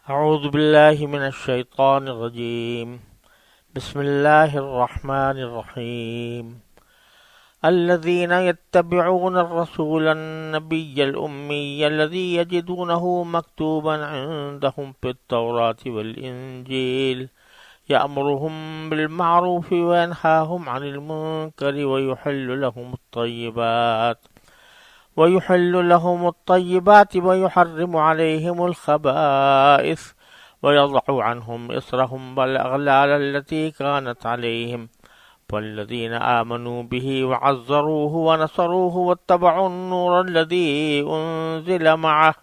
اعوذ باللہ من الشیطان الرجیم بسم اللہ الرحمن الرحیم الذين يتبعون الرسول النبي الأمي الذي يجدونه مكتوبا عندهم في التوراة والإنجيل يأمرهم بالمعروف وينهاهم عن المنكر ويحل لهم الطيبات ويحرم عليهم الخبائث ويضع عنهم إصرهم والأغلال التي كانت عليهم والذين آمنوا به وعزروه ونصروه واتبعوا النور الذي أنزل معه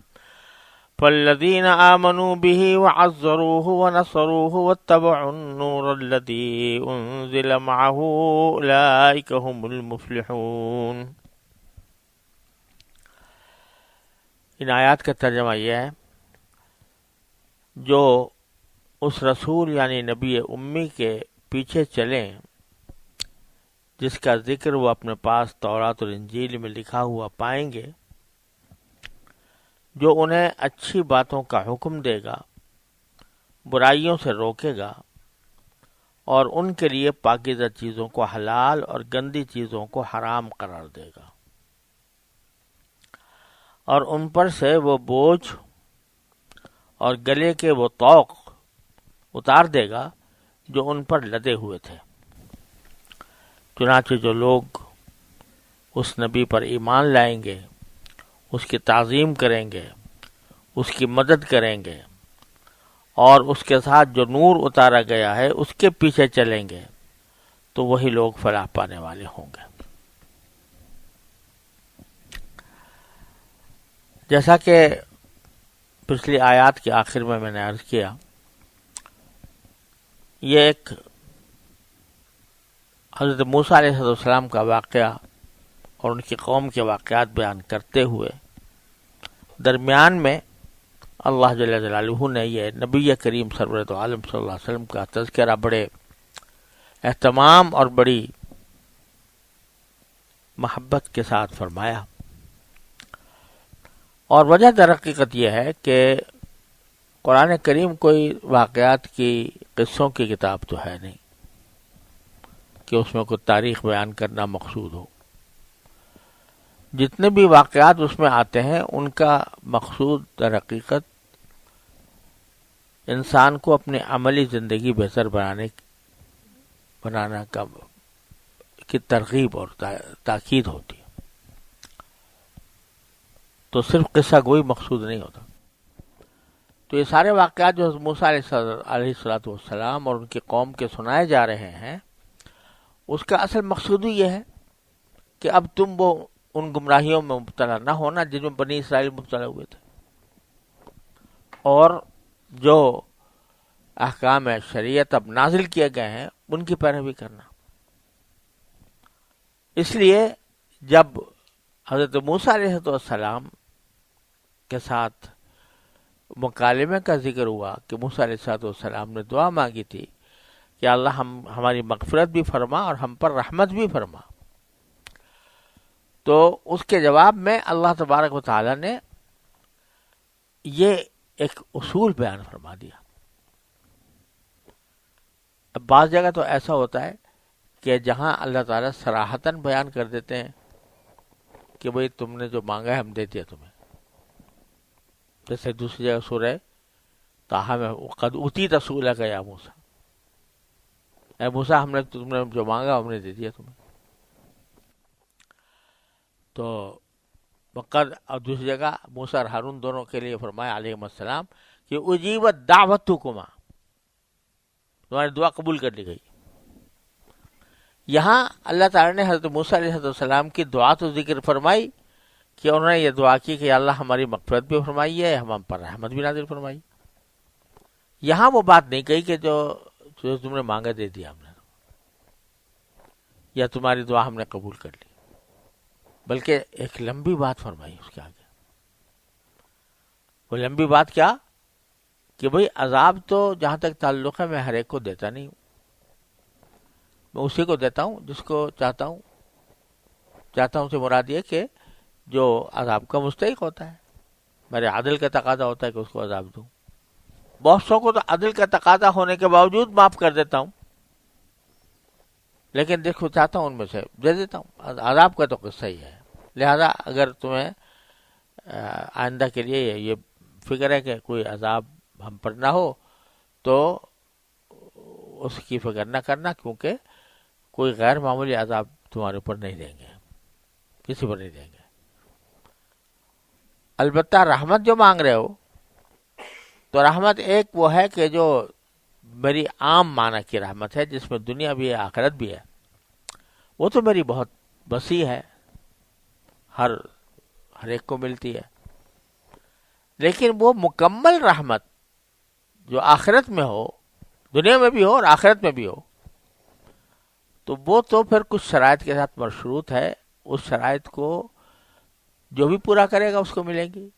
والذين آمنوا به وعزروه ونصروه واتبعوا النور الذي أنزل معه أولئك هم المفلحون۔ ان آیات کا ترجمہ یہ ہے، جو اس رسول یعنی نبی امی کے پیچھے چلیں جس کا ذکر وہ اپنے پاس تورات اور انجیل میں لکھا ہوا پائیں گے، جو انہیں اچھی باتوں کا حکم دے گا، برائیوں سے روکے گا اور ان کے لیے پاکیزہ چیزوں کو حلال اور گندی چیزوں کو حرام قرار دے گا، اور ان پر سے وہ بوجھ اور گلے کے وہ طوق اتار دے گا جو ان پر لدے ہوئے تھے۔ چنانچہ جو لوگ اس نبی پر ایمان لائیں گے، اس کی تعظیم کریں گے، اس کی مدد کریں گے اور اس کے ساتھ جو نور اتارا گیا ہے اس کے پیچھے چلیں گے تو وہی لوگ فلاح پانے والے ہوں گے۔ جیسا کہ پچھلی آیات کے آخر میں نے عرض کیا، یہ ایک حضرت موسیٰ علیہ السلام کا واقعہ اور ان کی قوم کے واقعات بیان کرتے ہوئے درمیان میں اللہ جل جلالہ نے یہ نبی کریم سرورت عالم صلی اللہ علیہ وسلم کا تذکرہ بڑے اہتمام اور بڑی محبت کے ساتھ فرمایا، اور وجہ در حقیقت یہ ہے کہ قرآن کریم کوئی واقعات کی قصوں کی کتاب تو ہے نہیں کہ اس میں کوئی تاریخ بیان کرنا مقصود ہو۔ جتنے بھی واقعات اس میں آتے ہیں ان کا مقصود در حقیقت انسان کو اپنی عملی زندگی بہتر بنانا کی ترغیب اور تاکید ہوتی ہے، تو صرف قصہ گوئی مقصود نہیں ہوتا۔ تو یہ سارے واقعات جو موسیٰ علیہ السلام اور ان کی قوم کے سنائے جا رہے ہیں، اس کا اصل مقصود ہی یہ ہے کہ اب تم وہ ان گمراہیوں میں مبتلا نہ ہونا جن میں بنی اسرائیل مبتلا ہوئے تھے، اور جو احکام شریعت اب نازل کیے گئے ہیں ان کی پیروی کرنا۔ اس لیے جب حضرت موسیٰ علیہ السلام کے ساتھ مکالمے کا ذکر ہوا کہ موسیٰ علیہ السلام نے دعا مانگی تھی کہ اللہ ہماری مغفرت بھی فرما اور ہم پر رحمت بھی فرما، تو اس کے جواب میں اللہ تبارک و تعالی نے یہ ایک اصول بیان فرما دیا۔ اب بعض جگہ تو ایسا ہوتا ہے کہ جہاں اللہ تعالیٰ صراحتاً بیان کر دیتے ہیں کہ بھئی تم نے جو مانگا ہے ہم دے دیا تمہیں، جیسے دوسری جگہ سورہ طٰہٰ میں قد اوتیت سؤلک یا موسیٰ، اے موسیٰ تم نے جو مانگا ہم نے دے دیا تمہیں۔ تو وقد اور دوسری جگہ موسیٰ اور ہارون دونوں کے لیے فرمایا علیہم السلام کہ اجیبت دعوتکما، تمہاری دعا قبول کر لی گئی۔ یہاں اللہ تعالیٰ نے حضرت موسیٰ علیہ السلام کی دعا تو ذکر فرمائی کہ انہوں نے یہ دعا کی کہ اللہ ہماری مغفرت بھی فرمائی ہے، ہم پر رحمت بھی نازل فرمائی۔ یہاں وہ بات نہیں کہی کہ جو تم نے مانگا دے دیا ہم نے، یا تمہاری دعا ہم نے قبول کر لی، بلکہ ایک لمبی بات فرمائی اس کے آگے۔ وہ لمبی بات کیا کہ بھئی عذاب تو جہاں تک تعلق ہے میں ہر ایک کو دیتا نہیں ہوں، میں اسی کو دیتا ہوں جس کو چاہتا ہوں سے مراد یہ کہ جو عذاب کا مستحق ہوتا ہے، میرے عدل کا تقاضا ہوتا ہے کہ اس کو عذاب دوں۔ بہت سو کو تو عدل کا تقاضا ہونے کے باوجود معاف کر دیتا ہوں، لیکن دیکھو چاہتا ہوں ان میں سے دے دیتا ہوں. عذاب کا تو قصہ ہی ہے. لہذا اگر تمہیں آئندہ کے لیے یہ فکر ہے کہ کوئی عذاب ہم پر نہ ہو تو اس کی فکر نہ کرنا، کیونکہ کوئی غیر معمولی عذاب تمہارے اوپر نہیں دیں گے، کسی پر نہیں دیں گے. البتہ رحمت جو مانگ رہے ہو تو رحمت ایک وہ ہے کہ جو میری عام معنی کی رحمت ہے، جس میں دنیا بھی ہے آخرت بھی ہے. وہ تو میری بہت وسیع ہے، ہر ایک کو ملتی ہے. لیکن وہ مکمل رحمت جو آخرت میں ہو، دنیا میں بھی ہو اور آخرت میں بھی ہو، تو وہ تو پھر کچھ شرائط کے ساتھ مشروط ہے. اس شرائط کو جو بھی پورا کرے گا اس کو ملیں گی.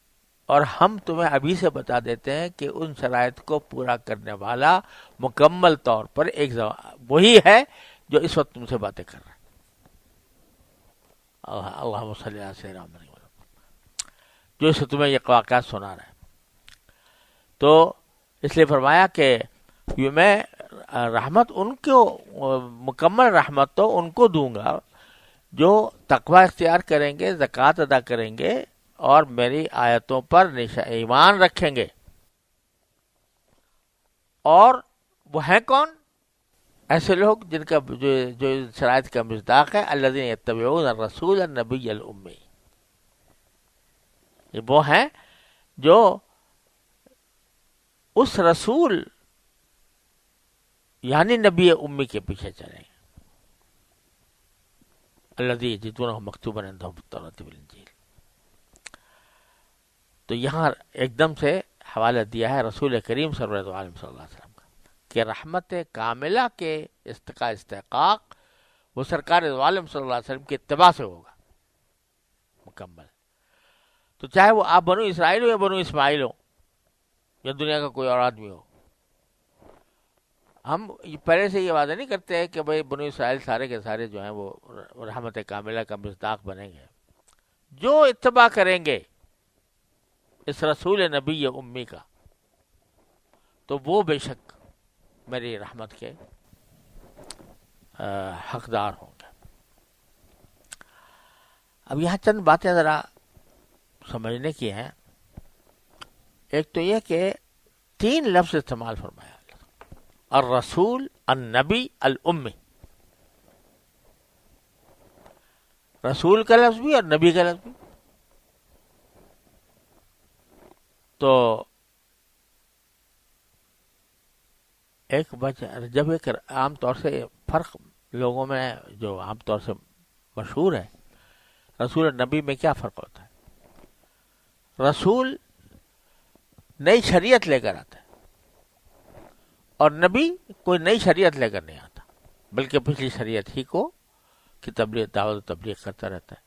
اور ہم تمہیں ابھی سے بتا دیتے ہیں کہ ان شرائط کو پورا کرنے والا مکمل طور پر وہی ہے جو اس وقت تم سے باتیں کر رہا ہے. اللہم صلی علی سیدنا محمد، جو اسے تمہیں یہ واقعات سنا رہا ہے. تو اس لیے فرمایا کہ میں رحمت ان کو، مکمل رحمت تو ان کو دوں گا جو تقوی اختیار کریں گے، زکوٰۃ ادا کریں گے اور میری آیتوں پر ایمان رکھیں گے. اور وہ ہیں کون؟ ایسے لوگ جن کا جو شرائط کا مصداق ہے، الذین یتبعون الرسول النبی الامی. یہ وہ ہیں جو اس رسول یعنی نبی امی کے پیچھے چلیں گے. الذی یجدونہ مکتوبا عندہم فی التوراۃ والانجیل. تو یہاں ایک دم سے حوالہ دیا ہے رسول کریم صلی اللہ علیہ وسلم کا کہ رحمت کاملہ کے استحقاق وہ سرکار عالم صلی اللہ علیہ وسلم کی اتباع سے ہوگا مکمل. تو چاہے وہ آپ بنو اسرائیل ہو یا بنو اسماعیل ہو یا دنیا کا کوئی اور آدمی ہو. ہم پہلے سے یہ وعدہ نہیں کرتے ہیں کہ بھئی بنو اسرائیل سارے کے سارے جو ہیں وہ رحمت کاملہ کا مصداق بنیں گے. جو اتباع کریں گے اس رسول نبی امی کا تو وہ بے شک میری رحمت کے حقدار ہوں گے. اب یہاں چند باتیں ذرا سمجھنے کی ہیں. ایک تو یہ کہ 3 لفظ استعمال فرمایا، الرسول، النبی، الامی. رسول کا لفظ بھی اور نبی کا لفظ بھی. تو ایک جب ایک عام طور سے فرق لوگوں میں جو عام طور سے مشہور ہے، رسول اور نبی میں کیا فرق ہوتا ہے؟ رسول نئی شریعت لے کر آتا ہے اور نبی کوئی نئی شریعت لے کر نہیں آتا، بلکہ پچھلی شریعت ہی کو کی تبلیغ، دعوت و تبلیغ کرتا رہتا ہے.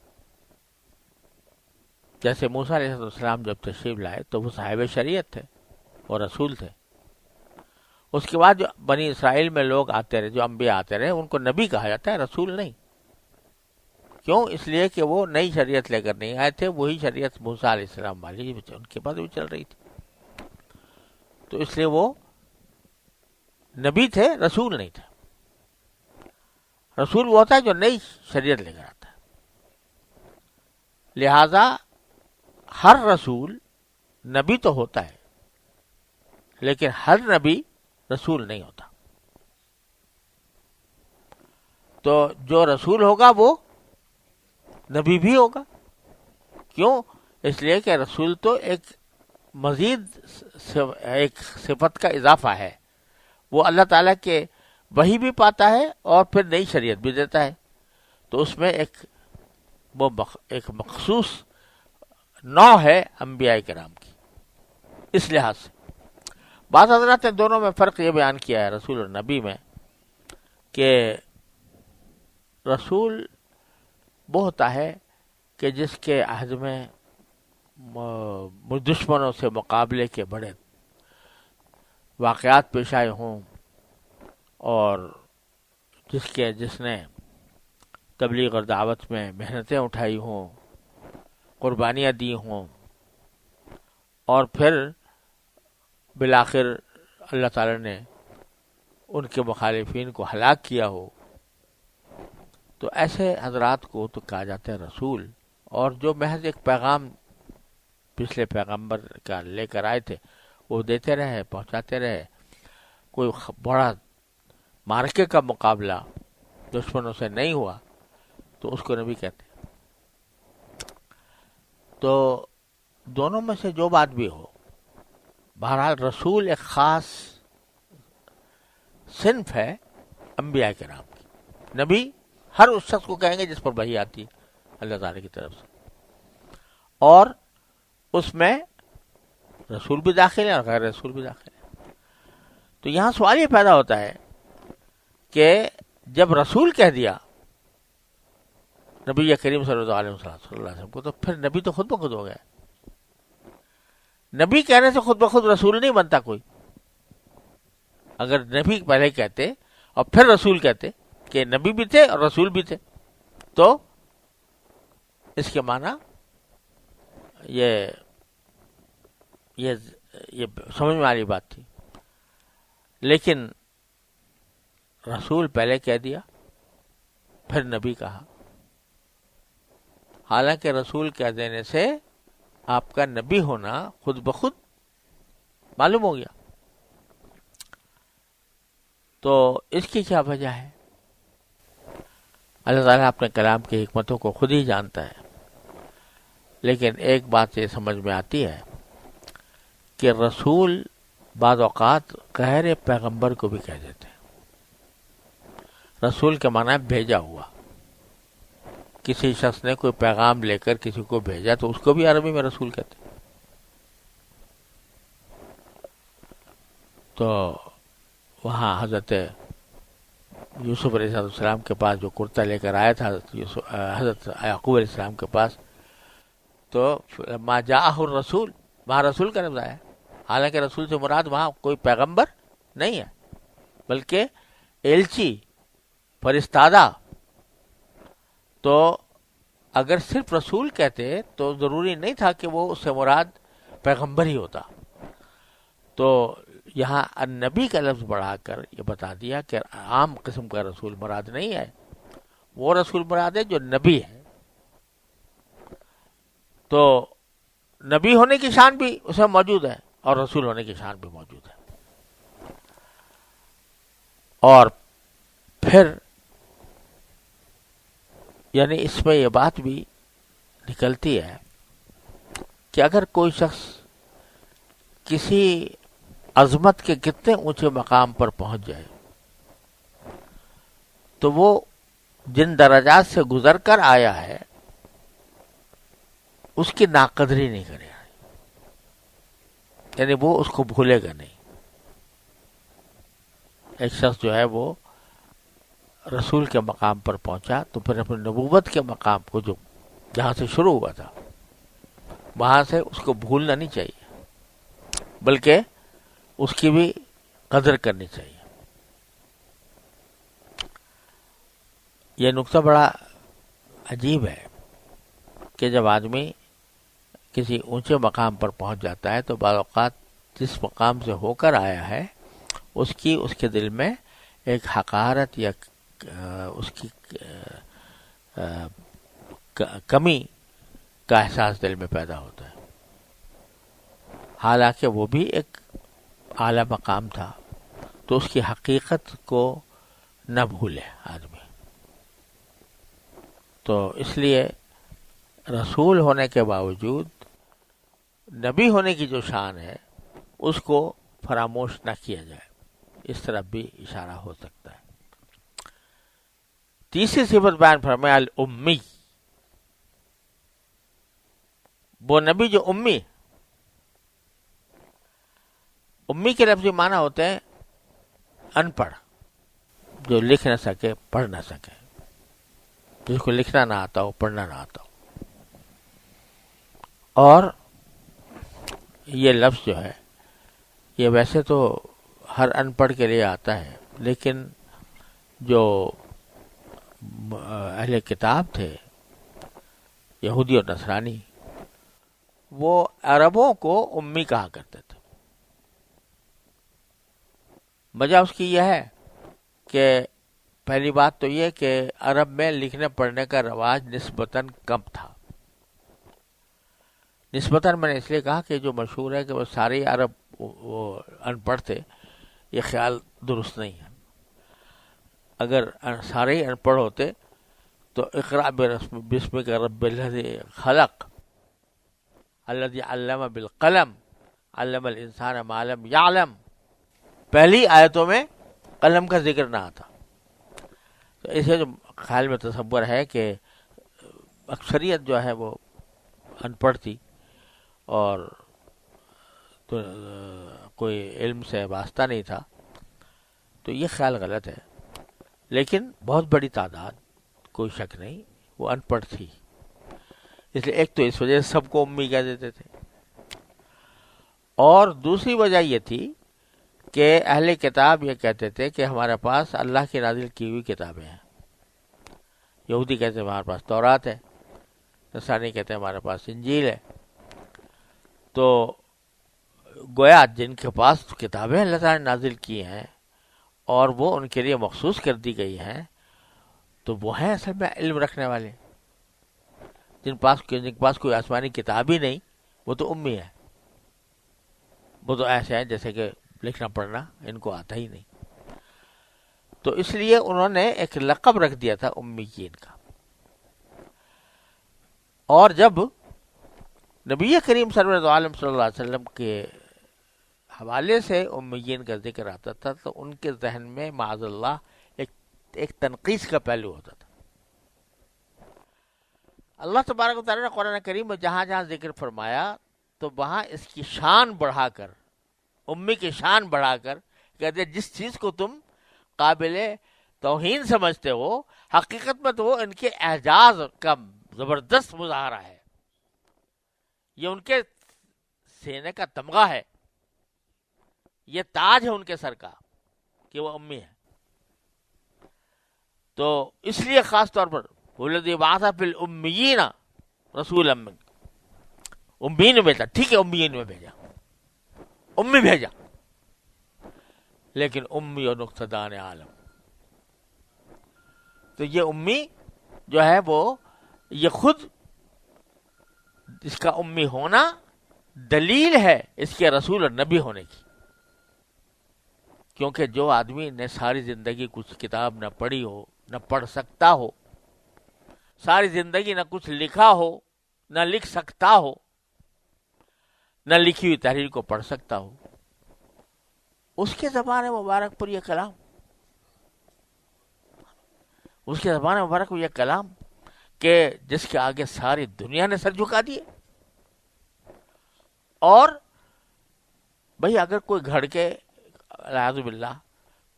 جیسے موسیٰ علیہ السلام جب تشریف لائے تو وہ صاحب شریعت تھے اور رسول تھے. اس کے بعد جو بنی اسرائیل میں لوگ آتے رہے، جو انبیاء آتے رہے، ان کو نبی کہا جاتا ہے، رسول نہیں. کیوں؟ اس لیے کہ وہ نئی شریعت لے کر نہیں آئے تھے، وہی شریعت موسیٰ علیہ السلام والی ان کے پاس بھی چل رہی تھی. تو اس لیے وہ نبی تھے، رسول نہیں تھے. رسول وہ ہوتا ہے جو نئی شریعت لے کر آتا ہے. لہذا ہر رسول نبی تو ہوتا ہے لیکن ہر نبی رسول نہیں ہوتا. تو جو رسول ہوگا وہ نبی بھی ہوگا. کیوں؟ اس لیے کہ رسول تو ایک مزید ایک صفت کا اضافہ ہے. وہ اللہ تعالیٰ کے وحی بھی پاتا ہے اور پھر نئی شریعت بھی دیتا ہے. تو اس میں ایک مخصوص نوع ہے انبیاء کرام کی. اس لحاظ سے بعض حضرات نے دونوں میں فرق یہ بیان کیا ہے رسول اور نبی میں کہ رسول وہ ہوتا ہے کہ جس کے عہد میں دشمنوں سے مقابلے کے بڑے واقعات پیش آئے ہوں اور جس نے تبلیغ اور دعوت میں محنتیں اٹھائی ہوں، قربانیاں دی ہوں، اور پھر بالآخر اللہ تعالیٰ نے ان کے مخالفین کو ہلاک کیا ہو، تو ایسے حضرات کو تو کہا جاتا ہے رسول، اور جو محض ایک پیغام پچھلے پیغمبر کا لے کر آئے تھے وہ دیتے رہے، پہنچاتے رہے، کوئی بڑا مارکے کا مقابلہ دشمنوں سے نہیں ہوا تو اس کو نبی کہتے ہیں۔ تو دونوں میں سے جو بات بھی ہو، بہرحال رسول ایک خاص صنف ہے انبیاء کرام کی۔ نبی ہر اس شخص کو کہیں گے جس پر وحی آتی ہے اللہ تعالیٰ کی طرف سے، اور اس میں رسول بھی داخل ہے اور غیر رسول بھی داخل ہے۔ تو یہاں سوال یہ پیدا ہوتا ہے کہ جب رسول کہہ دیا نبی کریم صلی اللہ علیہ وسلم کو، تو پھر نبی تو خود بخود ہو گیا۔ نبی کہنے سے خود بخود رسول نہیں بنتا کوئی۔ اگر نبی پہلے کہتے اور پھر رسول کہتے کہ نبی بھی تھے اور رسول بھی تھے، تو اس کے معنی یہ سمجھ میں والی بات تھی۔ لیکن رسول پہلے کہہ دیا پھر نبی کہا، حالانکہ رسول کہہ دینے سے آپ کا نبی ہونا خود بخود معلوم ہو گیا۔ تو اس کی کیا وجہ ہے؟ اللہ تعالیٰ اپنے کلام کی حکمتوں کو خود ہی جانتا ہے، لیکن ایک بات یہ سمجھ میں آتی ہے کہ رسول بعض اوقات غیر پیغمبر کو بھی کہہ دیتے ہیں۔ رسول کے معنی ہے بھیجا ہوا۔ کسی شخص نے کوئی پیغام لے کر کسی کو بھیجا تو اس کو بھی عربی میں رسول کہتے ہیں۔ تو وہاں حضرت یوسف علیہ السلام کے پاس جو کرتا لے کر آیا تھا حضرت یعقوب علیہ السلام کے پاس، تو ما جاءہ الرسول، وہاں رسول کا لفظ آیا، حالانکہ رسول سے مراد وہاں کوئی پیغمبر نہیں ہے بلکہ ایلچی، فرستادہ۔ تو اگر صرف رسول کہتے تو ضروری نہیں تھا کہ وہ اس سے مراد پیغمبر ہی ہوتا۔ تو یہاں النبی کا لفظ بڑھا کر یہ بتا دیا کہ عام قسم کا رسول مراد نہیں ہے، وہ رسول مراد ہے جو نبی ہے۔ تو نبی ہونے کی شان بھی اس میں موجود ہے اور رسول ہونے کی شان بھی موجود ہے۔ اور پھر یعنی اس میں یہ بات بھی نکلتی ہے کہ اگر کوئی شخص کسی عظمت کے کتنے اونچے مقام پر پہنچ جائے تو وہ جن درجات سے گزر کر آیا ہے اس کی ناقدری نہیں کرے گا، یعنی وہ اس کو بھولے گا نہیں۔ ایک شخص جو ہے وہ رسول کے مقام پر پہنچا تو پھر اپنے نبوت کے مقام کو جو جہاں سے شروع ہوا تھا وہاں سے اس کو بھولنا نہیں چاہیے، بلکہ اس کی بھی قدر کرنی چاہیے۔ یہ نقطہ بڑا عجیب ہے کہ جب آدمی کسی اونچے مقام پر پہنچ جاتا ہے تو بعض اوقات جس مقام سے ہو کر آیا ہے اس کے دل میں ایک حقارت یا اس کی کمی کا احساس دل میں پیدا ہوتا ہے، حالانکہ وہ بھی ایک اعلیٰ مقام تھا۔ تو اس کی حقیقت کو نہ بھولے آدمی۔ تو اس لیے رسول ہونے کے باوجود نبی ہونے کی جو شان ہے اس کو فراموش نہ کیا جائے، اس طرف بھی اشارہ ہو سکتا ہے۔ تیسری صفت بیان فرمایا الامی، وہ نبی جو امی کے لفظی معنی ہوتے ہیں ان پڑھ، جو لکھ نہ سکے پڑھ نہ سکے، جس کو لکھنا نہ آتا ہو پڑھنا نہ آتا ہو۔ اور یہ لفظ جو ہے یہ ویسے تو ہر ان پڑھ کے لیے آتا ہے، لیکن جو اہل کتاب تھے یہودی اور نصرانی وہ عربوں کو امی کہا کرتے تھے۔ وجہ اس کی یہ ہے کہ پہلی بات تو یہ کہ عرب میں لکھنے پڑھنے کا رواج نسبتاً کم تھا. نسبتاً میں نے اس لیے کہا کہ جو مشہور ہے کہ وہ سارے عرب وہ ان پڑھ تھے، یہ خیال درست نہیں ہے. اگر سارے ہی ان پڑھ ہوتے تو اقرأ باسمک رب الذی خلق الذی علم بالقلم علم الانسان ما لم یعلم، پہلی آیتوں میں قلم کا ذکر نہ آتا. تو اسے جو خیال میں تصور ہے کہ اکثریت جو ہے وہ ان پڑھ تھی اور تو کوئی علم سے واسطہ نہیں تھا، تو یہ خیال غلط ہے. لیکن بہت بڑی تعداد، کوئی شک نہیں، وہ ان پڑھ تھی. اس لیے ایک تو اس وجہ سے سب کو امی کہہ دیتے تھے، اور دوسری وجہ یہ تھی کہ اہل کتاب یہ کہتے تھے کہ ہمارے پاس اللہ کی نازل کی ہوئی کتابیں ہیں. یہودی کہتے ہیں ہمارے پاس تورات ہے، نصرانی کہتے ہیں ہمارے پاس انجیل ہے. تو گویا جن کے پاس کتابیں اللہ تعالیٰ نے نازل کی ہیں اور وہ ان کے لیے مخصوص کر دی گئی ہیں، تو وہ ہیں اصل میں علم رکھنے والے. جن کے پاس کوئی آسمانی کتاب ہی نہیں، وہ تو امی ہے. وہ تو ایسے ہیں جیسے کہ لکھنا پڑھنا ان کو آتا ہی نہیں. تو اس لیے انہوں نے ایک لقب رکھ دیا تھا امیین کا. اور جب نبی کریم سرور عالم صلی اللہ علیہ وسلم کے حوالے سے امیین کا ذکر آتا تھا تو ان کے ذہن میں معاذ اللہ ایک تنقیص کا پہلو ہوتا تھا. اللہ تبارک و تعالیٰ نے قرآن کریم میں جہاں جہاں ذکر فرمایا تو وہاں اس کی شان بڑھا کر، امی کی شان بڑھا کر کہتے جس چیز کو تم قابل توہین سمجھتے ہو، حقیقت میں تو وہ ان کے اعجاز کا زبردست مظاہرہ ہے. یہ ان کے سینے کا تمغہ ہے، یہ تاج ہے ان کے سر کا کہ وہ امی ہے. تو اس لیے خاص طور پر وَالَّذِي بَعَثَ فِي الْأُمِّيِّينَ رَسُولًا مِّنْهُمْ، امی نے بھیجا، ٹھیک ہے امیین میں بھیجا، امی بھیجا، لیکن امی اور نقطدان عالم. تو یہ امی جو ہے وہ یہ خود اس کا امی ہونا دلیل ہے اس کے رسول اور نبی ہونے کی. کیونکہ جو آدمی نے ساری زندگی کچھ کتاب نہ پڑھی ہو، نہ پڑھ سکتا ہو، ساری زندگی نہ کچھ لکھا ہو، نہ لکھ سکتا ہو، نہ لکھی ہوئی تحریر کو پڑھ سکتا ہو، اس کے زبان مبارک پر یہ کلام، اس کے زبان مبارک پر یہ کلام کہ جس کے آگے ساری دنیا نے سر جھکا دیے. اور بھئی اگر کوئی گھڑ کے اعوذ باللہ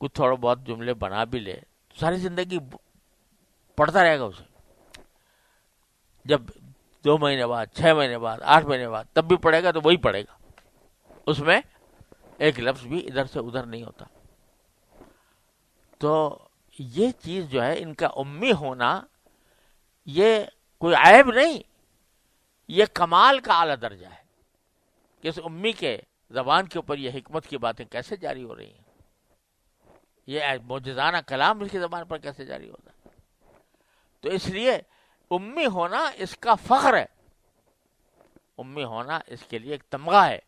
کچھ تھوڑا بہت جملے بنا بھی لے تو ساری زندگی پڑھتا رہے گا اسے. جب 2 مہینے بعد، 6 مہینے بعد، 8 مہینے بعد تب بھی پڑھے گا تو وہی پڑھے گا، اس میں ایک لفظ بھی ادھر سے ادھر نہیں ہوتا. تو یہ چیز جو ہے ان کا امی ہونا یہ کوئی عیب نہیں، یہ کمال کا اعلیٰ درجہ ہے کہ اس امی کے زبان کے اوپر یہ حکمت کی باتیں کیسے جاری ہو رہی ہیں، یہ معجزانہ کلام اس کی زبان پر کیسے جاری ہوتا ہے. تو اس لیے امی ہونا اس کا فخر ہے، امی ہونا اس کے لیے ایک تمغہ ہے.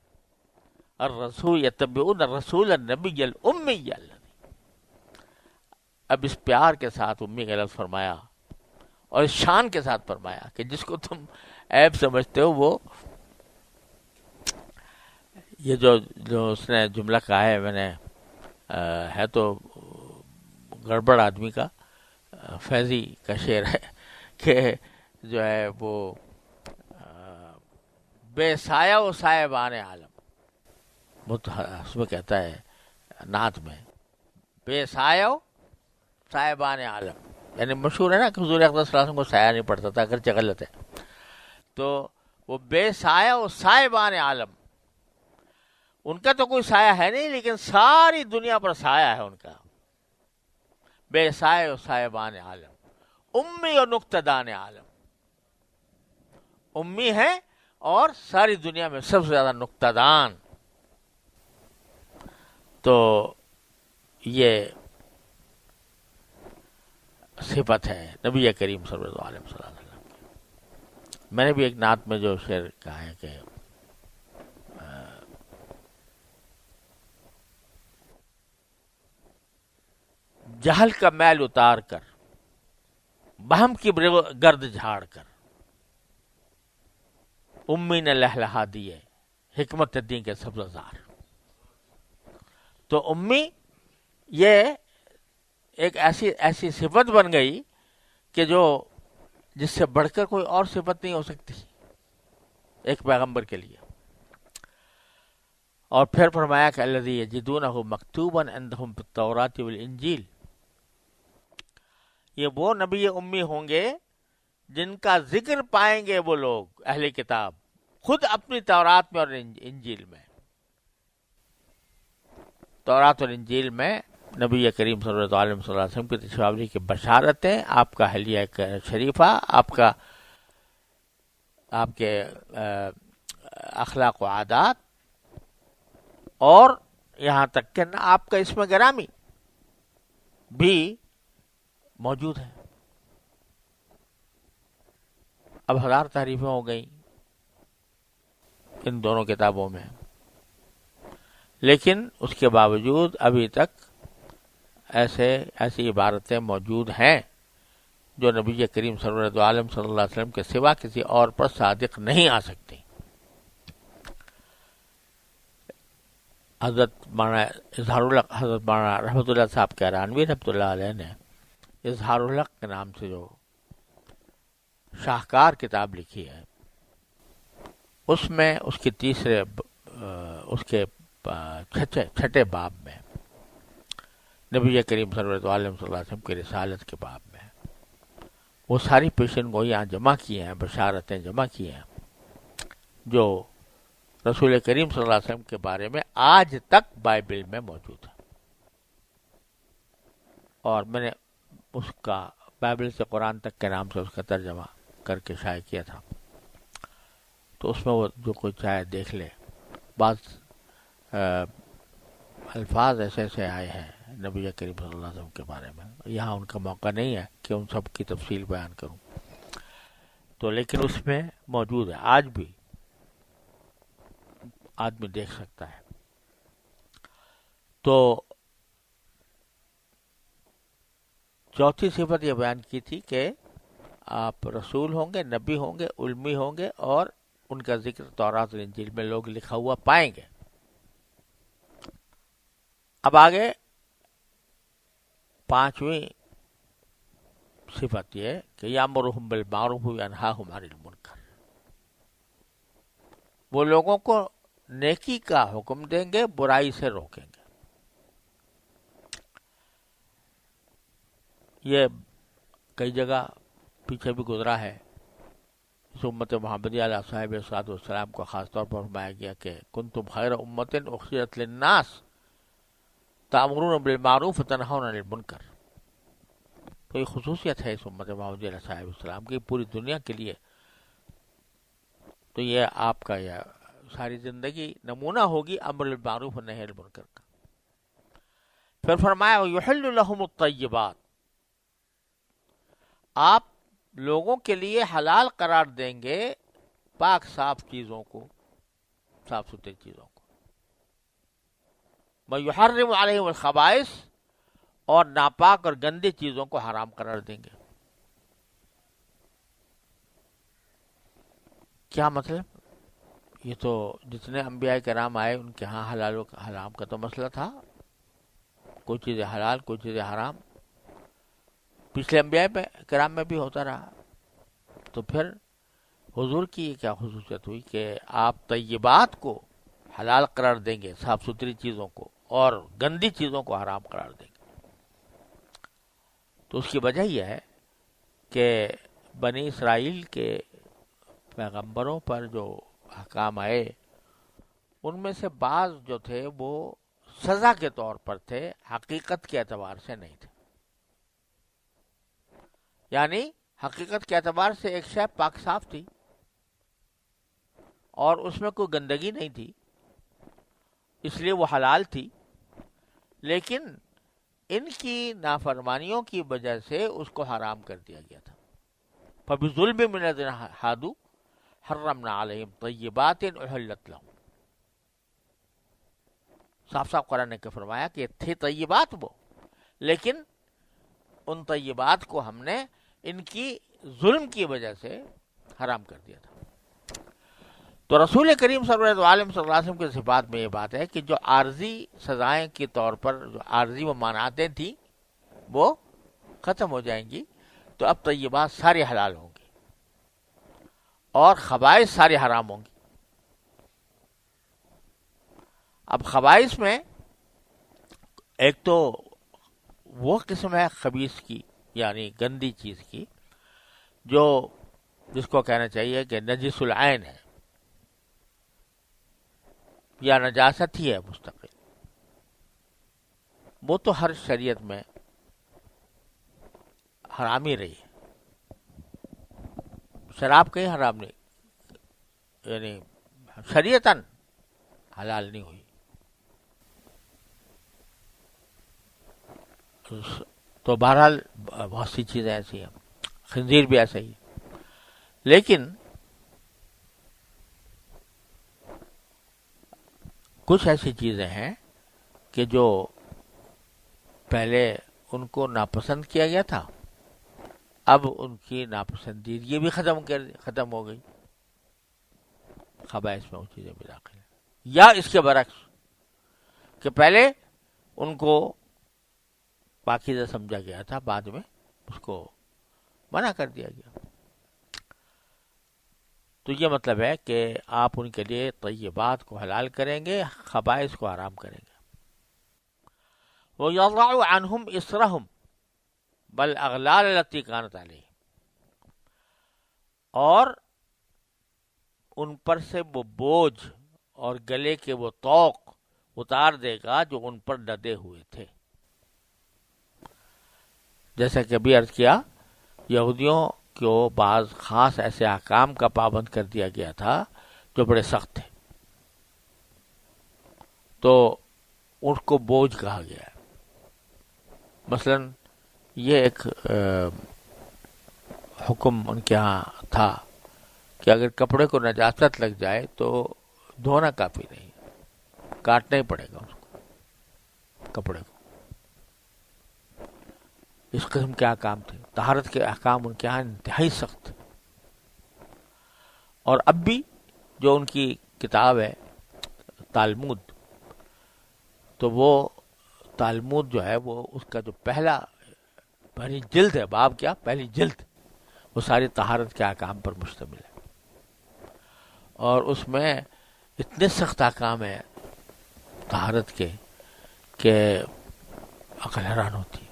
الرسول یتبعون الرسول النبی الامی. اب اس پیار کے ساتھ امی کا لفظ فرمایا اور اس شان کے ساتھ فرمایا کہ جس کو تم عیب سمجھتے ہو، وہ یہ جو اس نے جملہ کہا ہے، میں نے ہے تو گڑبڑ آدمی کا، فیضی کا شعر ہے کہ جو ہے وہ بے سایہ و صاحبان عالم، بہت اس میں کہتا ہے نعت میں بے سایہ و صاحبان عالم، یعنی مشہور ہے نا کہ حضور اقدس صلی اللہ علیہ وسلم کو سایہ نہیں پڑتا تھا، اگرچہ غلط ہے. تو وہ بے سایہ و صاحبان عالم، ان کا تو کوئی سایہ ہے نہیں لیکن ساری دنیا پر سایہ ہے ان کا. بے سایہ و صاحبان عالم، امی اور نقطدان عالم، امی ہے اور ساری دنیا میں سب سے زیادہ نقطدان. تو یہ صفت ہے نبی کریم صلی اللہ علیہ وسلم کی۔ میں نے بھی ایک نعت میں جو شعر کہا ہے کہ جہل کا میل اتار کر، بہم کی گرد جھاڑ کر، امی نے لہلہا دیے حکمت دین کے سبززار۔ تو امی یہ ایک ایسی صفت بن گئی کہ جو جس سے بڑھ کر کوئی اور صفت نہیں ہو سکتی ایک پیغمبر کے لیے۔ اور پھر فرمایا کہ الذی یجدونہ مکتوبا عندہم فی التوراۃ والانجیل، یہ وہ نبی امی ہوں گے جن کا ذکر پائیں گے وہ لوگ اہل کتاب خود اپنی تورات میں اور انجیل میں۔ تورات اور انجیل میں نبی کریم صلی اللہ علیہ وسلم کی تشریف آوری کی بشارتیں، آپ کا حلیہ شریفہ، آپ کے اخلاق و عادات، اور یہاں تک کہ آپ کا اسم گرامی بھی موجود ہے۔ اب ہزار تعریفیں ہو گئیں ان دونوں کتابوں میں، لیکن اس کے باوجود ابھی تک ایسی عبارتیں موجود ہیں جو نبی کریم صلی اللہ علیہ وسلم کے سوا کسی اور پر صادق نہیں آ سکتی۔ حضرت مولانا رحمۃ اللہ صاحب کیرانوی رحمۃ اللہ علیہ نے اظہار الحق کے نام سے جو شاہکار کتاب لکھی ہے، اس میں اس کے چھٹے باب میں نبی کریم صلی اللہ علیہ وسلم کی رسالت کے باب میں وہ ساری پیشن گوئیاں جمع کی ہیں، بشارتیں جمع کی ہیں جو رسول کریم صلی اللہ علیہ وسلم کے بارے میں آج تک بائبل میں موجود ہے۔ اور میں نے اس کا بائبل سے قرآن تک کے نام سے اس کا ترجمہ کر کے شائع کیا تھا، تو اس میں وہ جو کوئی چاہے دیکھ لے، بعض الفاظ ایسے آئے ہیں نبی کریم صلی اللہ علیہ وسلم کے بارے میں، یہاں ان کا موقع نہیں ہے کہ ان سب کی تفصیل بیان کروں، تو لیکن اس میں موجود ہے، آج بھی آدمی دیکھ سکتا ہے۔ تو چوتھی صفت یہ بیان کی تھی کہ آپ رسول ہوں گے، نبی ہوں گے، علمی ہوں گے، اور ان کا ذکر تورات اور انجیل میں لوگ لکھا ہوا پائیں گے۔ اب آگے پانچویں صفت یہ کہ یامرہم بالمعروف وینہاہم عن المنکر، وہ لوگوں کو نیکی کا حکم دیں گے، برائی سے روکیں گے۔ یہ کئی جگہ پیچھے بھی گزرا ہے۔ اس امت محمدیہ علیہ صاحب صلاۃ والسلام کو خاص طور پر فرمایا گیا کہ کنتم خیر امت اخرجت للناس تأمرون بالمعروف وتنہون عن المنکر۔ تو یہ خصوصیت ہے اس امت محمدیہ علیہ صاحب السلام کی پوری دنیا کے لیے۔ تو یہ آپ کا یہ ساری زندگی نمونہ ہوگی امر بالمعروف و نہی عن المنکر کا۔ پھر فرمایا وَيُحِلُّ لَهُمُ الطَّيِّبَاتِ، آپ لوگوں کے لیے حلال قرار دیں گے پاک صاف چیزوں کو، صاف ستھری چیزوں کو۔ وَيُحَرِّمُ عَلَيْهِمُ الْخَبَائِثَ، اور ناپاک اور گندی چیزوں کو حرام قرار دیں گے۔ کیا مطلب؟ یہ تو جتنے انبیاء کرام آئے ان کے ہاں حلال و حرام کا تو مسئلہ تھا، کوئی چیزیں حلال کوئی چیزیں حرام، پچھلے انبیاء کرام میں بھی ہوتا رہا۔ تو پھر حضور کی کیا خصوصیت ہوئی کہ آپ طیبات کو حلال قرار دیں گے، صاف ستھری چیزوں کو، اور گندی چیزوں کو حرام قرار دیں گے۔ تو اس کی وجہ یہ ہے کہ بنی اسرائیل کے پیغمبروں پر جو احکام آئے ان میں سے بعض جو تھے وہ سزا کے طور پر تھے، حقیقت کے اعتبار سے نہیں تھے۔ یعنی حقیقت کے اعتبار سے ایک شے پاک صاف تھی اور اس میں کوئی گندگی نہیں تھی، اس لیے وہ حلال تھی، لیکن ان کی نافرمانیوں کی وجہ سے اس کو حرام کر دیا گیا تھا. فَبِظُلْمٍ مِّنَ الَّذِينَ هَادُوا حَرَّمْنَا عَلَيْهِمْ طَيِّبَاتٍ أُحِلَّتْ لَهُمْ. صاف صاف قرآن نے فرمایا کہ تھے طیبات وہ، لیکن ان طیبات کو ہم نے ان کی ظلم کی وجہ سے حرام کر دیا تھا. تو رسول کریم صلی اللہ علیہ وسلم کے صفات میں یہ بات ہے کہ جو عارضی سزائیں کے طور پر جو عارضی ممانعتیں تھیں وہ ختم ہو جائیں گی. تو اب طیبات سارے حلال ہوں گی اور خبائث سارے حرام ہوں گی. اب خبائث میں ایک تو وہ قسم ہے خبیث کی، یعنی گندی چیز کی، جو جس کو کہنا چاہیے کہ نجس العین ہے یا نجاست ہی ہے مستقل. وہ تو ہر شریعت میں حرام ہی رہی ہے. شراب کہیں حرام نہیں، یعنی شریعتاً حلال نہیں ہوئی. تو بہرحال بہت سی چیزیں ایسی ہیں، خنزیر بھی ایسا ہی ہے. لیکن کچھ ایسی چیزیں ہیں کہ جو پہلے ان کو ناپسند کیا گیا تھا، اب ان کی ناپسندیدگی بھی ختم ہو گئی. خبائث میں وہ چیزیں بھی داخل ہیں. یا اس کے برعکس کہ پہلے ان کو پاکیزہ سمجھا گیا تھا، بعد میں اس کو منع کر دیا گیا. تو یہ مطلب ہے کہ آپ ان کے لیے طیبات کو حلال کریں گے، خبائث کو حرام کریں گے. وَيَضَعُ عَنْهُمْ إِصْرَهُمْ وَالْأَغْلَالَ الَّتِي كَانَتْ عَلَيْهِمْ. اور ان پر سے وہ بوجھ اور گلے کے وہ طوق اتار دے گا جو ان پر لدے ہوئے تھے. جیسا کہ ابھی عرض کیا، یہودیوں کو بعض خاص ایسے احکام کا پابند کر دیا گیا تھا جو بڑے سخت تھے، تو ان کو بوجھ کہا گیا ہے. مثلا یہ ایک حکم ان کے ہاں تھا کہ اگر کپڑے کو نجاست لگ جائے تو دھونا کافی نہیں، کاٹنا ہی پڑے گا اس کو، کپڑے کو. اس قسم کے احکام تھے. طہارت کے احکام ان کے یہاں انتہائی سخت. اور اب بھی جو ان کی کتاب ہے تالمود، تو وہ تالمود جو ہے وہ اس کا جو پہلی جلد ہے، باب کیا پہلی جلد، وہ ساری طہارت کے احکام پر مشتمل ہے. اور اس میں اتنے سخت احکام ہیں طہارت کے کہ عقل حیران ہوتی ہے.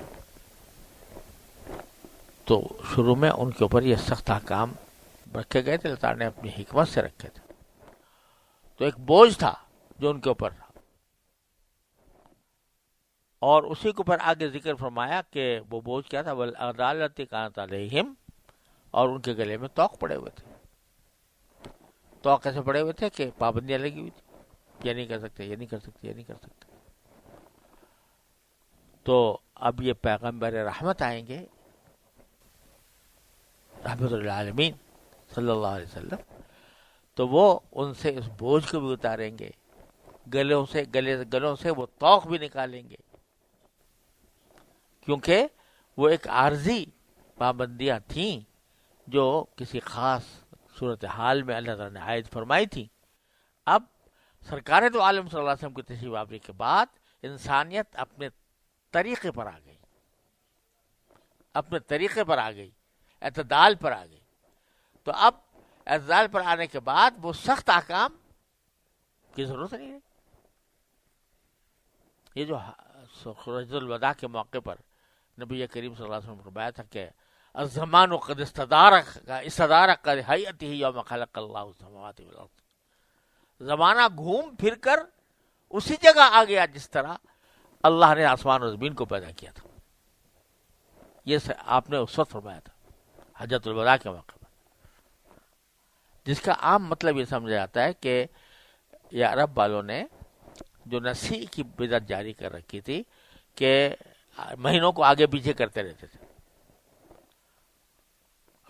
تو شروع میں ان کے اوپر یہ سخت احکام رکھے گئے تھے، اللہ تعالیٰ نے اپنی حکمت سے رکھے تھے. تو ایک بوجھ تھا جو ان کے اوپر تھا. اور اسی کے اوپر آگے ذکر فرمایا کہ وہ بوجھ کیا تھا، وَالْأَغْلَالَ الَّتِي كَانَتْ عَلَيْهِمْ. اور ان کے گلے میں طوق پڑے ہوئے تھے. طوق کیسے پڑے ہوئے تھے کہ پابندیاں لگی ہوئی تھی، یہ نہیں کر سکتے، یہ نہیں کر سکتے، یہ نہیں کر سکتے. تو اب یہ پیغمبر رحمت آئیں گے، رحمت للعالمین صلی اللہ علیہ وسلم، تو وہ ان سے اس بوجھ کو بھی اتاریں گے، گلوں سے وہ طوق بھی نکالیں گے، کیونکہ وہ ایک عارضی پابندیاں تھیں جو کسی خاص صورتحال میں اللہ تعالیٰ نے عائد فرمائی تھی. اب سرکار دو عالم صلی اللہ علیہ وسلم کی تشریف آوری کے بعد انسانیت اپنے طریقے پر آ گئی، اپنے طریقے پر آ گئی، اعتدال پر آ گئی. تو اب اعتدال پر آنے کے بعد وہ سخت احکام کی ضرورت نہیں ہے. یہ جو حجۃ الوداع کے موقع پر نبی کریم صلی اللہ علیہ وسلم نے فرمایا تھا کہ الزمان قد استدار قد حیاتہ یوم خلق اللہ السماوات والارض. زمانہ گھوم پھر کر اسی جگہ آ گیا جس طرح اللہ نے آسمان اور زمین کو پیدا کیا تھا. یہ آپ نے اس وقت فرمایا تھا حجۃ الوداع کے موقع پر، جس کا عام مطلب یہ سمجھا جاتا ہے کہ یہ عرب والوں نے جو نسیح کی بدعت جاری کر رکھی تھی کہ مہینوں کو آگے پیچھے کرتے رہتے تھے.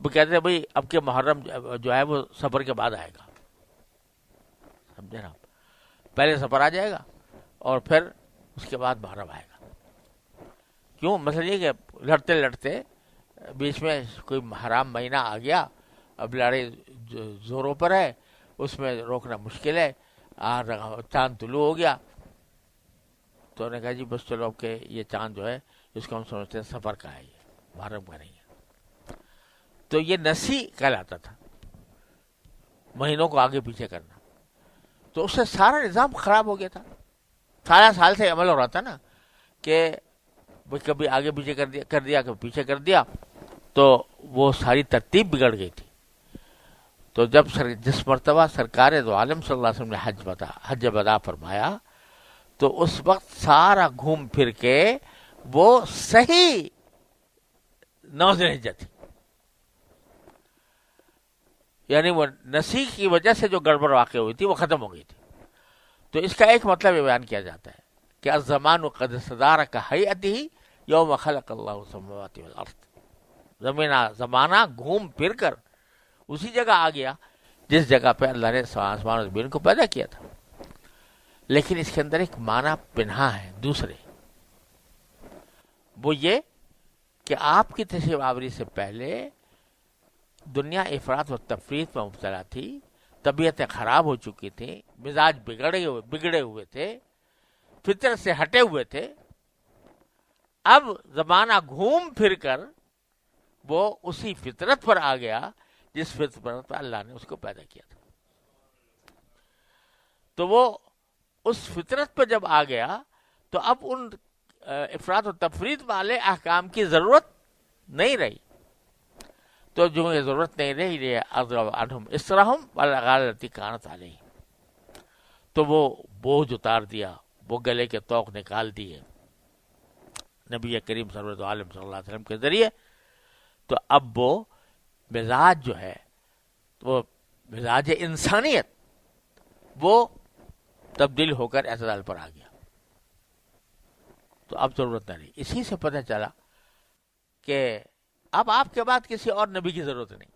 اب کہتے ہیں بھائی اب کے محرم جو ہے وہ سفر کے بعد آئے گا. سمجھے نا, پہلے سفر آ جائے گا اور پھر اس کے بعد محرم آئے گا. کیوں؟ مسئلہ یہ کہ لڑتے لڑتے بیچ میں کوئی حرام مہینہ آ گیا, اب لڑائی زوروں پر ہے, اس میں روکنا مشکل ہے. چاند طلوع ہو گیا تو انہوں نے کہا جی بس چلو اب کہ یہ چاند جو ہے اس کو ہم سمجھتے ہیں سفر کا ہے, یہ محرم کا نہیں ہے. تو یہ نسی کہلاتا تھا, مہینوں کو آگے پیچھے کرنا. تو اس سے سارا نظام خراب ہو گیا تھا. 18 سال سے عمل ہو رہا تھا نا کہ کبھی آگے پیچھے کر دیا کبھی پیچھے کر دیا, تو وہ ساری ترتیب بگڑ گئی تھی. تو جب جس مرتبہ سرکار دو عالم صلی اللہ علیہ وسلم نے حج ودا فرمایا تو اس وقت سارا گھوم پھر کے وہ صحیح 9 ذی الحجہ تھی. یعنی وہ نسی کی وجہ سے جو گڑبڑ واقع ہوئی تھی وہ ختم ہو گئی تھی. تو اس کا ایک مطلب یہ بیان کیا جاتا ہے کہ الزمان قد استدار کہیئته یوم خلق اللہ السماوات والارض. زمانہ گھوم پھر کر اسی جگہ آ گیا جس جگہ پہ اللہ نے آسمان اور زمین کو پیدا کیا تھا. لیکن اس کے اندر ایک معنی پنہا ہے دوسرے, وہ یہ کہ آپ کی تشریف آوری سے پہلے دنیا افراط و تفریط میں مبتلا تھی, طبیعتیں خراب ہو چکی تھیں, مزاج بگڑے ہوئے تھے, فطرت سے ہٹے ہوئے تھے. اب زمانہ گھوم پھر کر وہ اسی فطرت پر آ گیا جس فطرت پر اللہ نے اس کو پیدا کیا تھا. تو وہ اس فطرت پر جب آ گیا تو اب ان افراط و تفریط والے احکام کی ضرورت نہیں رہی. تو جو یہ ضرورت نہیں رہی اضرب عنہم اسرہم والغالۃ کانت علیہم, تو وہ بوجھ اتار دیا, وہ گلے کے طوق نکال دیے نبی کریم سرورت عالم صلی اللہ علیہ وسلم کے ذریعے. تو اب وہ مزاج جو ہے وہ مزاج انسانیت وہ تبدیل ہو کر اعتدال پر آ گیا. تو اب ضرورت نہ رہی. اسی سے پتہ چلا کہ اب آپ کے بعد کسی اور نبی کی ضرورت نہیں,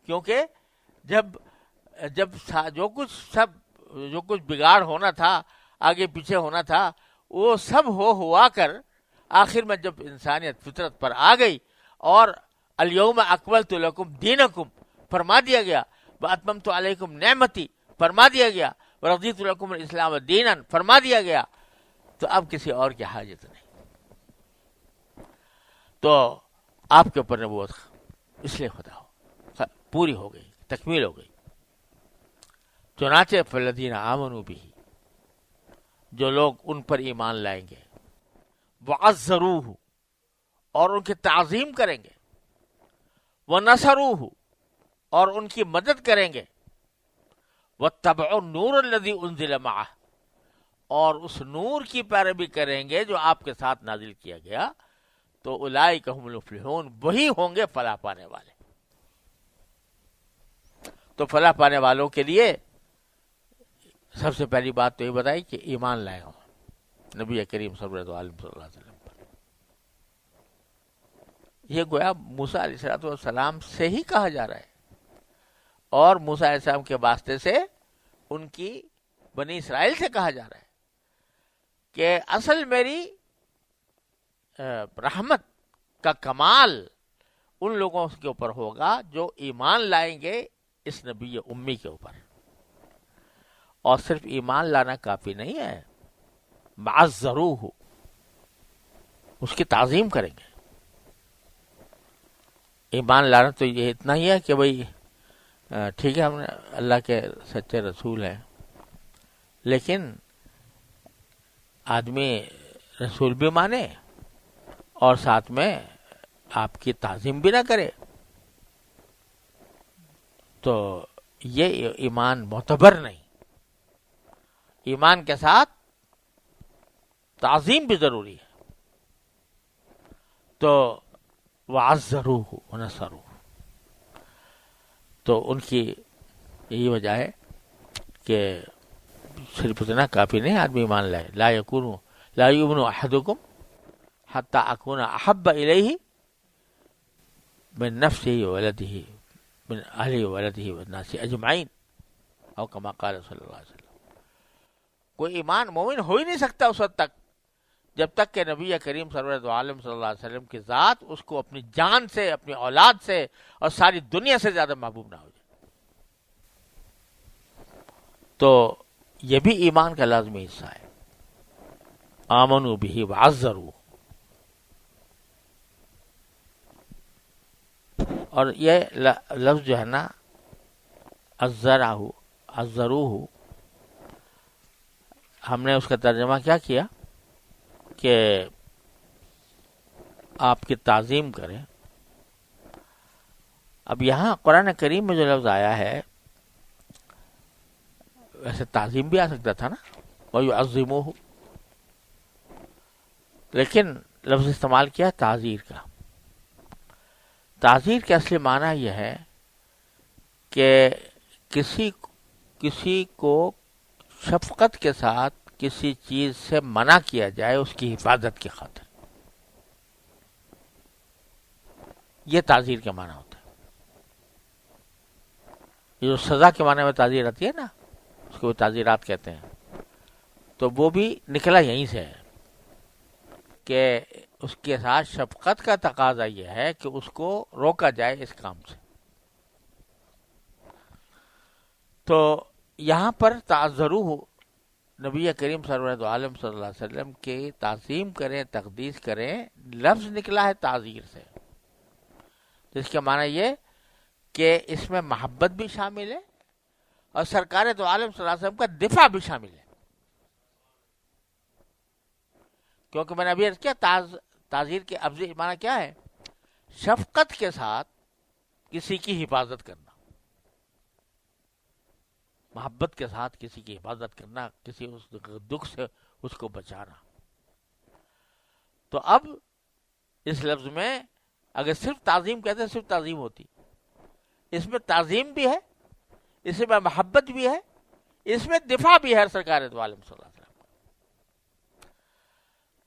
کیونکہ جب جو کچھ بگاڑ ہونا تھا, آگے پیچھے ہونا تھا, وہ سب ہوا کر آخر میں جب انسانیت فطرت پر آ گئی اور الیوم اکملت لکم دینکم فرما دیا گیا, واتممت علیکم نعمتی فرما دیا گیا, ورضیت لکم الاسلام دینا فرما دیا گیا, تو اب کسی اور کی حاجت نہیں. تو آپ کے اوپر نبوت اس لیے خدا پوری ہو گئی, تکمیل ہو گئی. چنانچہ فالذین آمنوا بہ, جو لوگ ان پر ایمان لائیں گے, وعزروہ, اور ان کی تعظیم کریں گے, ونصروہ, اور ان کی مدد کریں گے, واتبعوا النور الذی انزل معہ, اور اس نور کی پیروی کریں گے جو آپ کے ساتھ نازل کیا گیا, تو اولئک هم المفلحون, وہی ہوں گے فلاح پانے والے. تو فلاح پانے والوں کے لیے سب سے پہلی بات تو یہ بتائی کہ ایمان لائے ہوں نبی کریم صلی اللہ علیہ وسلم پر. یہ گویا موسیٰ علیہ السلام سے ہی کہا جا رہا ہے, اور موسیٰ علیہ السلام کے واسطے سے ان کی بنی اسرائیل سے کہا جا رہا ہے کہ اصل میری رحمت کا کمال ان لوگوں کے اوپر ہوگا جو ایمان لائیں گے اس نبی امی کے اوپر. اور صرف ایمان لانا کافی نہیں ہے, معزروہ, اس کی تعظیم کریں گے. ایمان لانا تو یہ اتنا ہی ہے کہ بھئی ٹھیک ہے ہم نے اللہ کے سچے رسول ہیں, لیکن آدمی رسول بھی مانے اور ساتھ میں آپ کی تعظیم بھی نہ کرے, تو یہ ایمان معتبر نہیں. ایمان کے ساتھ تعظیم بھی ضروری ہے. تو وعزروہ ونصروہ, تو ان کی یہی وجہ ہے کہ صرف اتنا کافی نہیں آدمی ایمان لائے. لا یکونوا لا یؤمن احدکم حتی اکون احب الیہ من نفسہ وولدہ من اہلہ وولدہ والناس اجمعین، او کما قال صلی اللہ علیہ وسلم۔ کوئی ایمان مومن ہو ہی نہیں سکتا اس وقت تک جب تک کہ نبی کریم سرور دو عالم صلی اللہ علیہ وسلم کی ذات اس کو اپنی جان سے، اپنی اولاد سے اور ساری دنیا سے زیادہ محبوب نہ ہو جائے۔ تو یہ بھی ایمان کا لازمی حصہ ہے۔ آمنوا بہ وعزروہ، اور یہ لفظ جو ہے نا عزروہ، ہم نے اس کا ترجمہ کیا کیا کہ آپ کی تعظیم کریں۔ اب یہاں قرآن کریم میں جو لفظ آیا ہے، ویسے تعظیم بھی آ سکتا تھا نا، وَيُعَظِّمُوهُ، لیکن لفظ استعمال کیا تعزیر کا۔ تعزیر کے اصلی معنی یہ ہے کہ کسی کو شفقت کے ساتھ کسی چیز سے منع کیا جائے اس کی حفاظت کی خاطر، یہ تعزیر کے معنی ہوتا ہے۔ یہ جو سزا کے معنی میں تعزیر آتی ہے نا، اس کو تعزیرات کہتے ہیں، تو وہ بھی نکلا یہیں سے ہے کہ اس کے ساتھ شفقت کا تقاضا یہ ہے کہ اس کو روکا جائے اس کام سے۔ تو یہاں پر تعذروہ، نبی کریم سرورت عالم صلی اللہ علیہ وسلم کی تعظیم کریں، تقدیس کریں، لفظ نکلا ہے تعزیر سے، جس کا معنی یہ کہ اس میں محبت بھی شامل ہے اور سرکار دو عالم صلی اللہ علیہ وسلم کا دفاع بھی شامل ہے۔ کیونکہ میں نے ابھی عرض کیا تعزیر کے ابزی معنی کیا ہے؟ شفقت کے ساتھ کسی کی حفاظت کرنا، محبت کے ساتھ کسی کی حفاظت کرنا، کسی اس دکھ سے اس کو بچانا۔ تو اب اس لفظ میں اگر صرف تعظیم کہتے ہیں صرف تعظیم ہوتی، اس میں تعظیم بھی ہے، اس میں محبت بھی ہے، اس میں دفاع بھی ہے سرکار دو عالم صلی اللہ علیہ وسلم۔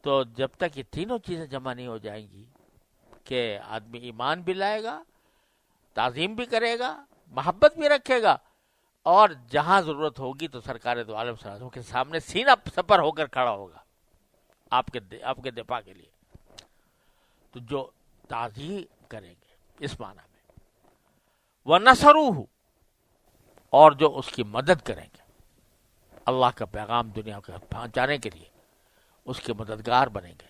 تو جب تک یہ تینوں چیزیں جمع نہیں ہو جائیں گی کہ آدمی ایمان بھی لائے گا، تعظیم بھی کرے گا، محبت بھی رکھے گا، اور جہاں ضرورت ہوگی تو سرکار دو عالم صلی اللہ علیہ وسلم کے سامنے سینہ سپر ہو کر کھڑا ہوگا آپ کے دفاع کے لیے، تو جو تعظیم کریں گے اس معنی میں، وَنَصَرُوهُ، اور جو اس کی مدد کریں گے، اللہ کا پیغام دنیا کو پہنچانے کے لیے اس کے مددگار بنیں گے۔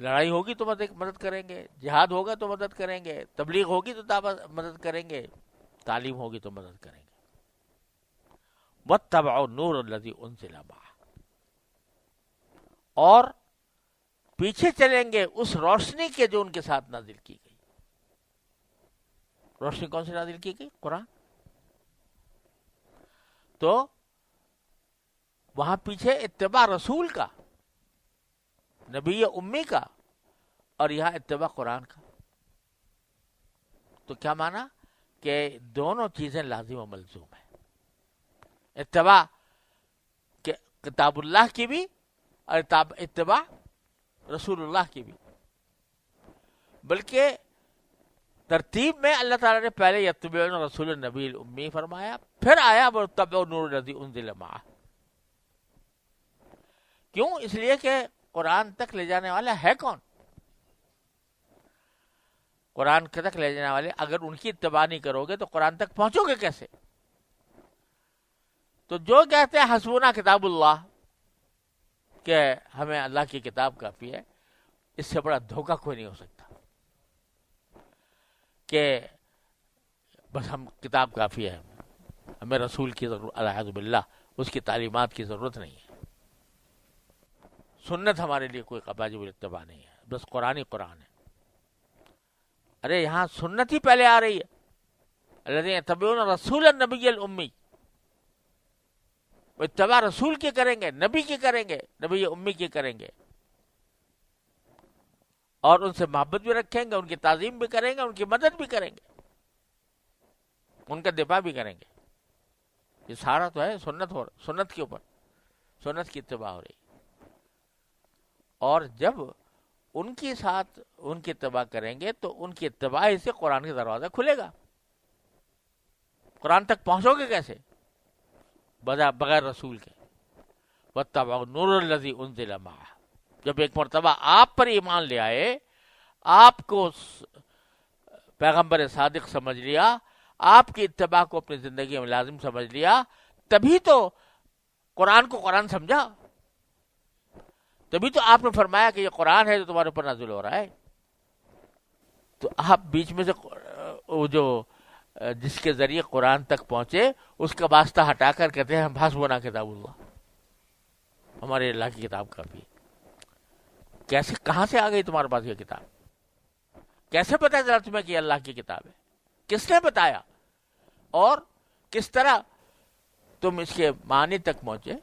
لڑائی ہوگی تو مدد کریں گے، جہاد ہوگا تو مدد کریں گے، تبلیغ ہوگی تو مدد کریں گے، تعلیم ہوگی تو مدد کریں گے۔ وَاتَّبَعُوا النُّورَ الَّذِي أُنزِلَ مَعَهُ، اور پیچھے چلیں گے اس روشنی کے جو ان کے ساتھ نازل کی گئی۔ روشنی کون سی نازل کی گئی؟ قرآن۔ تو وہاں پیچھے اتباع رسول کا، نبی امی کا، اور یہاں اتباع قرآن کا۔ تو کیا معنی کہ دونوں چیزیں لازم و ملزوم ہیں، اتباع کتاب اللہ کی بھی اور اتباع رسول اللہ کی بھی، بلکہ ترتیب میں اللہ تعالیٰ نے پہلے یتبعون رسول النبی الامی فرمایا، پھر آیا وَاتَّبِعُوا النُّورَ الَّذِي أُنزِلَ مَعَهُ۔ کیوں؟ اس لیے کہ قرآن تک لے جانے والا ہے کون؟ قرآن تک لے جانے والے اگر ان کی اتباع نہیں کرو گے تو قرآن تک پہنچو گے کیسے؟ تو جو کہتے ہیں حسبنا کتاب اللہ، کہ ہمیں اللہ کی کتاب کافی ہے، اس سے بڑا دھوکہ کوئی نہیں ہو سکتا کہ بس ہم کتاب کافی ہے، ہمیں رسول کی ضرورت، اعوذ باللہ، اس کی تعلیمات کی ضرورت نہیں ہے، سنت ہمارے لیے کوئی واجب الاتباع نہیں ہے، بس قرآن ہی قرآن ہے۔ ارے یہاں سنت ہی پہلے آ رہی ہے، الذین یتبعون رسول النبی الامی، وہ اتباع رسول کی کریں گے، نبی کی کریں گے، نبی امی کی کریں گے، اور ان سے محبت بھی رکھیں گے، ان کی تعظیم بھی کریں گے، ان کی مدد بھی کریں گے، ان کا دفاع بھی کریں گے۔ یہ سارا تو ہے سنت کے اوپر، سنت کی اتباع ہو رہی ہے۔ اور جب ان کے ساتھ ان کی اتباع کریں گے تو ان کی اتباع سے قرآن کا دروازہ کھلے گا. قرآن تک پہنچو گے کیسے؟ بغیر رسول کے. واتبعوا النور الذی انزل معہ. جب ایک مرتبہ آپ پر ایمان لے آئے، آپ کو پیغمبر صادق سمجھ لیا، آپ کی اتباع کو اپنی زندگی میں لازم سمجھ لیا، تبھی تو قرآن کو قرآن سمجھا. تبھی تو آپ نے فرمایا کہ یہ قرآن ہے جو تمہارے اوپر نازل ہو رہا ہے. تو آپ بیچ میں سے وہ جو جس کے ذریعے قرآن تک پہنچے اس کا واسطہ ہٹا کر کہتے ہیں ہم حسبنا کتاب اللہ، ہمارے اللہ کی کتاب کافی. کیسے، کہاں سے آ گئی تمہارے پاس یہ کتاب؟ کیسے پتا چلا تمہیں کہ یہ اللہ کی کتاب ہے؟ کس نے بتایا؟ اور کس طرح تم اس کے معنی تک پہنچے؟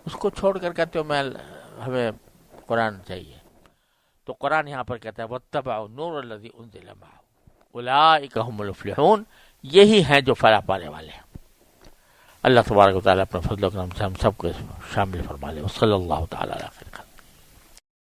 اس کو چھوڑ کر کہتے ہو ہمیں قرآن چاہیے. تو قرآن یہاں پر کہتا ہے واتبعوا النور الذی انزل معہ اولئک هم المفلحون، یہی ہیں جو فلاح پانے والے ہیں. اللہ تبارک و تعالیٰ اپنے فضل و کرم سے ہم سب کو شامل فرما لے. صلی اللہ تعالیٰ علیہ وسلم.